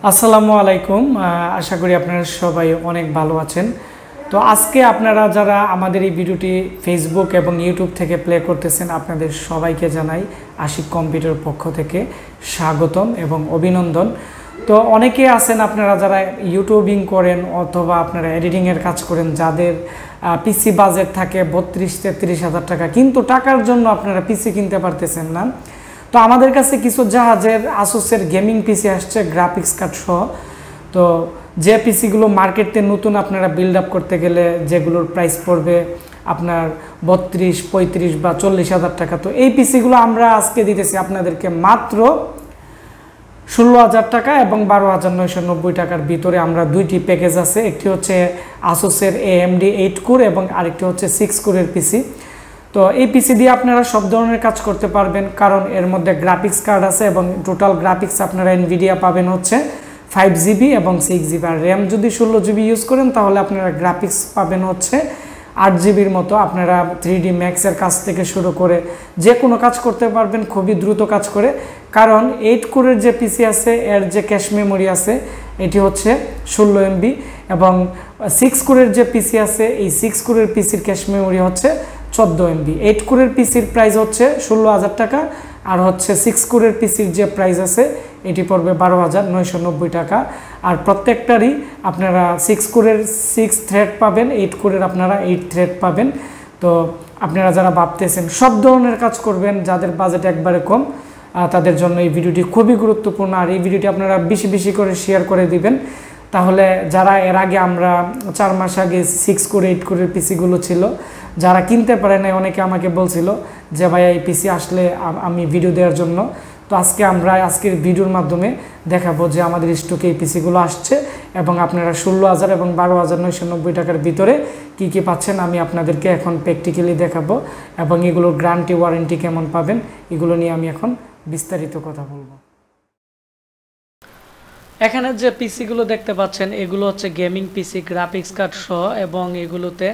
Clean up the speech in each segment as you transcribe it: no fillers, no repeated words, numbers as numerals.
আসসালামু আলাইকুম। আশা করি আপনারা সবাই অনেক ভালো আছেন। তো আজকে আপনারা যারা আমাদের এই ভিডিওটি ফেসবুক এবং ইউটিউব থেকে প্লে করতেছেন, আপনাদের সবাইকে জানাই আশিক কম্পিউটার পক্ষ থেকে স্বাগতম এবং অভিনন্দন। তো অনেকে আছেন আপনারা যারা ইউটিউবিং করেন অথবা আপনারা এডিটিংয়ের কাজ করেন, যাদের পিসি বাজেট থাকে 32-33 হাজার টাকা, কিন্তু টাকার জন্য আপনারা পিসি কিনতে পারতেছেন না। তো আমাদের কাছে কিছু জাহাজের আসুসের গেমিং পিসি আসছে গ্রাফিক্স কার্ড সহ। তো যে পিসিগুলো মার্কেটে নতুন আপনারা বিল্ড আপ করতে গেলে যেগুলোর প্রাইস পড়বে আপনার 32, 35 বা 40 হাজার টাকা, তো এই পিসিগুলো আমরা আজকে দিতেছি আপনাদেরকে মাত্র 16,000 টাকা এবং 12,990 টাকার ভিতরে। আমরা দুইটি প্যাকেজ আছে, একটি হচ্ছে আসুসের AMD 8 Core এবং আরেকটি হচ্ছে 6 কোরের পিসি। তো এই পিসি দিয়ে আপনারা সব ধরনের কাজ করতে পারবেন, কারণ এর মধ্যে গ্রাফিক্স কার্ড আছে এবং টোটাল গ্রাফিক্স আপনারা NVIDIA পাবেন হচ্ছে 5GB এবং 6GB। আর র্যাম যদি 16GB ইউজ করেন তাহলে আপনারা গ্রাফিক্স পাবেন হচ্ছে 8GBর মতো। আপনারা 3D ম্যাক্সের কাজ থেকে শুরু করে যে কোনো কাজ করতে পারবেন, খুবই দ্রুত কাজ করে। কারণ 8 কোরের যে পিসি আছে এর যে ক্যাশ মেমোরি আছে এটি হচ্ছে 16 MB এবং 6 কোরের যে পিসি আছে এই 6 কোরের পিসির ক্যাশ মেমোরি হচ্ছে 14 MB। 8 কোরের পিসির প্রাইস হচ্ছে 16,000 টাকা, আর হচ্ছে 6 কোরের পিসির যে প্রাইস আছে এটি পড়বে 12,990 টাকা। আর প্রত্যেকটারই আপনারা 6 কোরের 6 থ্রেড পাবেন, 8 কোরের আপনারা 8 থ্রেড পাবেন। তো আপনারা যারা ভাবতেছেন সব ধরনের কাজ করবেন, যাদের বাজেট একবারে কম, তাদের জন্য এই ভিডিওটি খুবই গুরুত্বপূর্ণ। আর এই ভিডিওটি আপনারা বেশি বেশি করে শেয়ার করে দিবেন, তাহলে যারা এর আগে আমরা 4 মাস আগে 6 কোর 8 কোরের পিসিগুলো ছিল যারা কিনতে পারে না, অনেকে আমাকে বলছিল যে ভাই এই পিসি আসলে আমি ভিডিও দেওয়ার জন্য। তো আজকের ভিডিওর মাধ্যমে দেখাবো যে আমাদের স্টকে এই পিসিগুলো আসছে এবং আপনারা 16,000 এবং 12,990 টাকার ভিতরে কি কি পাচ্ছেন আমি আপনাদেরকে এখন প্র্যাকটিক্যালি দেখাবো, এবং এগুলোর গ্যারান্টি ওয়ারেন্টি কেমন পাবেন এগুলো নিয়ে আমি এখন বিস্তারিত কথা বলবো। এখানে যে পিসিগুলো দেখতে পাচ্ছেন এগুলো হচ্ছে গেমিং পিসি গ্রাফিক্স কার্ড সহ, এবং এগুলোতে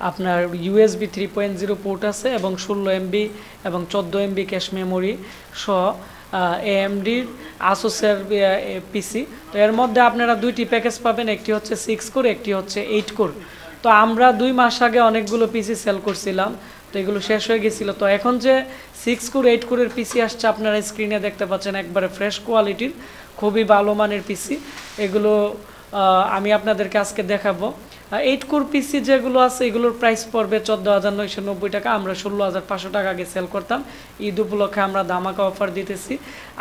আপনার USB 3.0 পোর্ট আছে এবং 16 MB এবং 14 MB ক্যাশ মেমোরি সহ AMDর আসুসের পিসি। তো এর মধ্যে আপনারা দুইটি প্যাকেজ পাবেন, একটি হচ্ছে 6 কোর, একটি হচ্ছে 8 কোর। তো আমরা 2 মাস আগে অনেকগুলো পিসি সেল করছিলাম, তো এগুলো শেষ হয়ে গেছিলো। তো এখন যে 6 কোর 8 কোরের পিসি আসছে আপনারা স্ক্রিনে দেখতে পাচ্ছেন, একবারে ফ্রেশ কোয়ালিটির খুবই ভালো মানের পিসি। এগুলো আমি আপনাদেরকে আজকে দেখাবো। 8 কোর পিসি যেগুলো আছে এগুলোর প্রাইস পড়বে 14,990 টাকা। আমরা 16,500 টাকা আগে সেল করতাম, ঈদ উপলক্ষে আমরা ধামাকা অফার দিতেছি।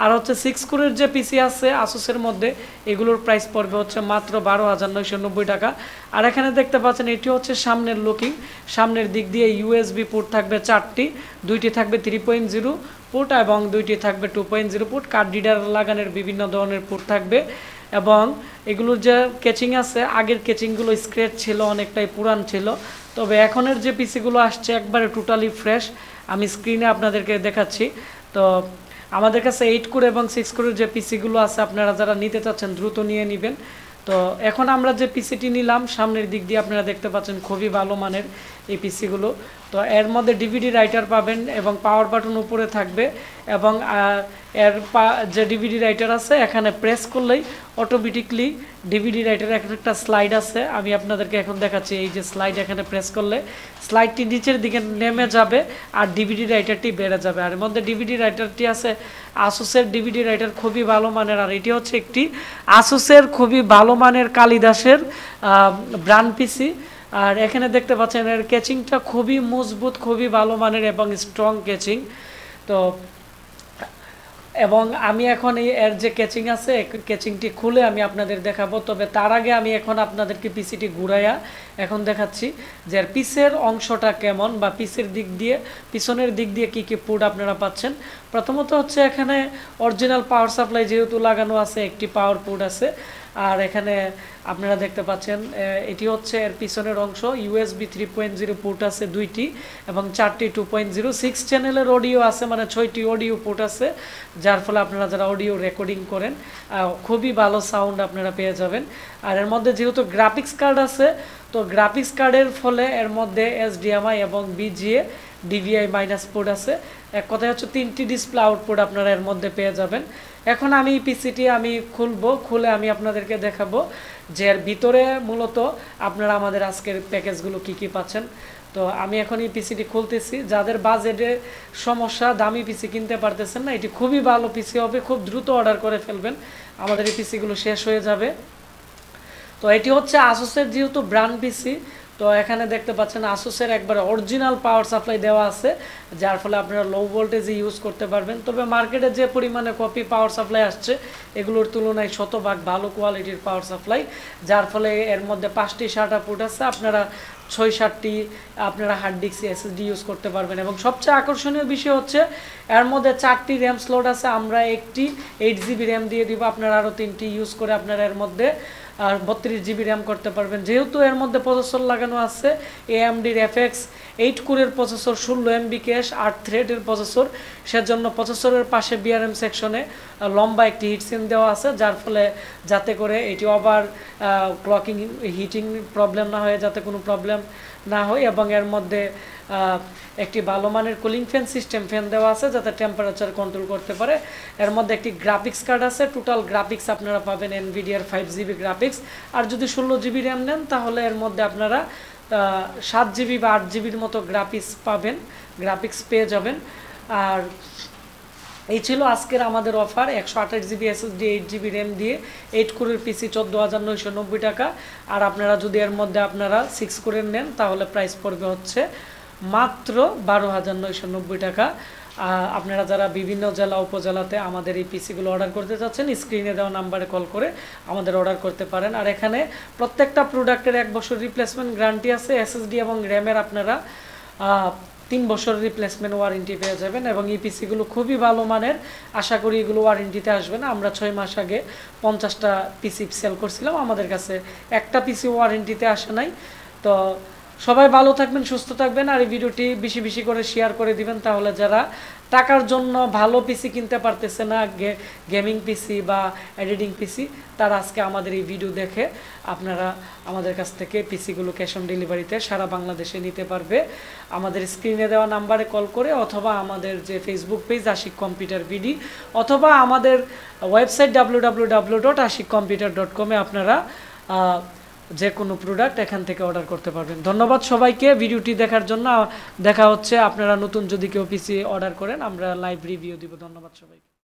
আর হচ্ছে 6 কোরের যে পিসি আছে আসুসের মধ্যে এগুলোর প্রাইস পড়বে হচ্ছে মাত্র 12,990 টাকা। আর এখানে দেখতে পাচ্ছেন এটি হচ্ছে সামনের লুকিং, সামনের দিক দিয়ে USB পোর্ট থাকবে 4টি, 2টি থাকবে 3.0 পোর্ট এবং 2টি থাকবে 2.0 পোর্ট। কার্ড রিডার লাগানোর বিভিন্ন ধরনের পোর্ট থাকবে, এবং এগুলোর যে কেচিং আছে আগের কেচিংগুলো স্ক্র্যাচ ছিল, অনেকটাই পুরান ছিল। তবে এখনের যে পিসিগুলো আসছে একবারে টোটালি ফ্রেশ, আমি স্ক্রিনে আপনাদেরকে দেখাচ্ছি। তো আমাদের কাছে 8 কোর এবং 6 কোরের যে পিসিগুলো আছে আপনারা যারা নিতে চাচ্ছেন দ্রুত নিয়ে নেবেন। তো এখন আমরা যে পিসিটি নিলাম সামনের দিক দিয়ে আপনারা দেখতে পাচ্ছেন খুবই ভালো মানের এই পিসিগুলো। তো এর মধ্যে DVD রাইটার পাবেন এবং পাওয়ার বাটন উপরে থাকবে, এবং এর যে DVD রাইটার আছে এখানে প্রেস করলেই অটোমেটিকলি DVD রাইটারের একটা স্লাইড আছে, আমি আপনাদেরকে এখন দেখাচ্ছি। এই যে স্লাইড, এখানে প্রেস করলে স্লাইডটি নিচের দিকে নেমে যাবে আর DVD রাইটারটি বেড়ে যাবে। আর এর মধ্যে DVD রাইটারটি আছে আসুসের DVD রাইটার, খুবই ভালো মানের। আর এটি হচ্ছে একটি আসুসের খুবই ভালো মানের কালিদাসের ব্র্যান্ড পিসি। আর এখানে দেখতে পাচ্ছেন এর কেচিংটা খুবই মজবুত, খুবই ভালো মানের এবং স্ট্রং কেচিং। তো এবং আমি এখন এর যে কেচিং আছে কেচিংটি খুলে আমি আপনাদের দেখাবো। তবে তার আগে আমি এখন আপনাদেরকে পিসিটি ঘুরাইয়া এখন দেখাচ্ছি যে এর পিসের অংশটা কেমন, বা পিসের দিক দিয়ে পিছনের দিক দিয়ে কি কি পোর্ট আপনারা পাচ্ছেন। প্রথমত হচ্ছে এখানে অরিজিনাল পাওয়ার সাপ্লাই যেহেতু লাগানো আছে, একটি পাওয়ার পোর্ট আছে। আর এখানে আপনারা দেখতে পাচ্ছেন এটি হচ্ছে এর পিছনের অংশ, USB 3.0 পোর্ট আছে 2টি এবং 4টি 2.0, 6 চ্যানেলের অডিও আছে, মানে 6টি অডিও পোর্ট আছে, যার ফলে আপনারা যারা অডিও রেকর্ডিং করেন খুবই ভালো সাউন্ড আপনারা পেয়ে যাবেন। আর এর মধ্যে যেহেতু গ্রাফিক্স কার্ড আছে, তো গ্রাফিক্স কার্ডের ফলে এর মধ্যে HDMI এবং VGA DVI- পোর্ট আছে। এক কথায় হচ্ছে 3টি ডিসপ্লে আউটপুট আপনারা এর মধ্যে পেয়ে যাবেন। এখন আমি পিসিটি আমি খুলবো, খুলে আমি আপনাদেরকে দেখাবো যে এর ভিতরে মূলত আপনারা আমাদের আজকের প্যাকেজগুলো কি কি পাচ্ছেন। তো আমি এখন এই পিসিটি খুলতেছি। যাদের বাজেটে সমস্যা, দামি পিসি কিনতে পারতেছেন না, এটি খুবই ভালো পিসি হবে, খুব দ্রুত অর্ডার করে ফেলবেন, আমাদের এই পিসিগুলো শেষ হয়ে যাবে। তো এটি হচ্ছে আসুসের যেহেতু ব্র্যান্ড পিসি, তো এখানে দেখতে পাচ্ছেন আসুসের একবারে অরিজিনাল পাওয়ার সাপ্লাই দেওয়া আছে, যার ফলে আপনারা লো ভোল্টেজে ইউজ করতে পারবেন। তবে মার্কেটে যে পরিমাণে কপি পাওয়ার সাপ্লাই আসছে এগুলোর তুলনায় শতভাগ ভালো কোয়ালিটির পাওয়ার সাপ্লাই, যার ফলে এর মধ্যে 5টি SATA পোর্ট আছে, আপনারা 6-7টি আপনারা হার্ড ডিস্ক এসএসডি ইউজ করতে পারবেন। এবং সবচেয়ে আকর্ষণীয় বিষয় হচ্ছে এর মধ্যে 4টি র্যাম স্লট আছে, আমরা একটি 8GB র্যাম দিয়ে দিব, আপনারা আরও 3টি ইউজ করে আপনারা এর মধ্যে 32GB র্যাম করতে পারবেন। যেহেতু এর মধ্যে প্রসেসর লাগানো আছে AMD FX 8 কোরের প্রসেসর, 16MB ক্যাশ, 8 থ্রেডের প্রসেসর, সেজন্য প্রসেসরের পাশে BRM সেকশনে লম্বা একটি হিটসিন দেওয়া আছে, যার ফলে যাতে করে এটি ওভার ক্লকিং হিটিং প্রবলেম না হয়, যাতে কোনো প্রবলেম না হয়। এবং এর মধ্যে একটি ভালো মানের কুলিং ফ্যান সিস্টেম ফ্যান দেওয়া আছে, যাতে টেম্পারেচার কন্ট্রোল করতে পারে। এর মধ্যে একটি গ্রাফিক্স কার্ড আছে, টোটাল গ্রাফিক্স আপনারা পাবেন NVIDIA 5GB গ্রাফিক্স। আর যদি 16GB র্যাম নেন তাহলে এর মধ্যে আপনারা 7GB বা 8GBর মতো গ্রাফিক্স পেয়ে যাবেন। আর এই ছিল আজকের আমাদের offer, 128GB SSD 8GB RAM দিয়ে 8 কোরের পিসি 14,990 টাকা। আর আপনারা যদি এর মধ্যে আপনারা 6 কোরের নেন তাহলে প্রাইস পড়বে হচ্ছে মাত্র 12,990 টাকা। আপনারা যারা বিভিন্ন জেলা উপজেলাতে আমাদের এই পিসিগুলো অর্ডার করতে চাচ্ছেন, স্ক্রিনে দেওয়া নাম্বারে কল করে আমাদের অর্ডার করতে পারেন। আর এখানে প্রত্যেকটা প্রোডাক্টের 1 বছর রিপ্লেসমেন্ট গ্যারান্টি আছে। SSD এবং র্যামের আপনারা 3 বছর রিপ্লেসমেন্ট ওয়ারেন্টি পেয়ে যাবেন। এবং এই পিসিগুলো খুবই ভালো মানের, আশা করি এগুলো ওয়ারেন্টিতে আসবে না। আমরা 6 মাস আগে 50টা পিসি সেল করছিলাম, আমাদের কাছে একটা পিসি ওয়ারেন্টিতে আসে নাই। তো সবাই ভালো থাকবেন, সুস্থ থাকবেন। আর এই ভিডিওটি বেশি বেশি করে শেয়ার করে দিবেন, তাহলে যারা টাকার জন্য ভালো পিসি কিনতে পারতেছে না, গেমিং পিসি বা এডিটিং পিসি, তারা আজকে আমাদের এই ভিডিও দেখে আপনারা আমাদের কাছ থেকে পিসিগুলো ক্যাশ অন ডেলিভারিতে সারা বাংলাদেশে নিতে পারবে। আমাদের স্ক্রিনে দেওয়া নাম্বারে কল করে, অথবা আমাদের যে Facebook page Ashik computer BD, অথবা আমাদের ওয়েবসাইট www.ashikcomputer.com এ আপনারা যে কোনো প্রোডাক্ট এখান থেকে অর্ডার করতে পারবেন। ধন্যবাদ সবাইকে ভিডিওটি দেখার জন্য। দেখা হচ্ছে আপনারা নতুন যদি কেউ পিসি অর্ডার করেন, আমরা লাইভ রিভিউ দিব। ধন্যবাদ সবাইকে।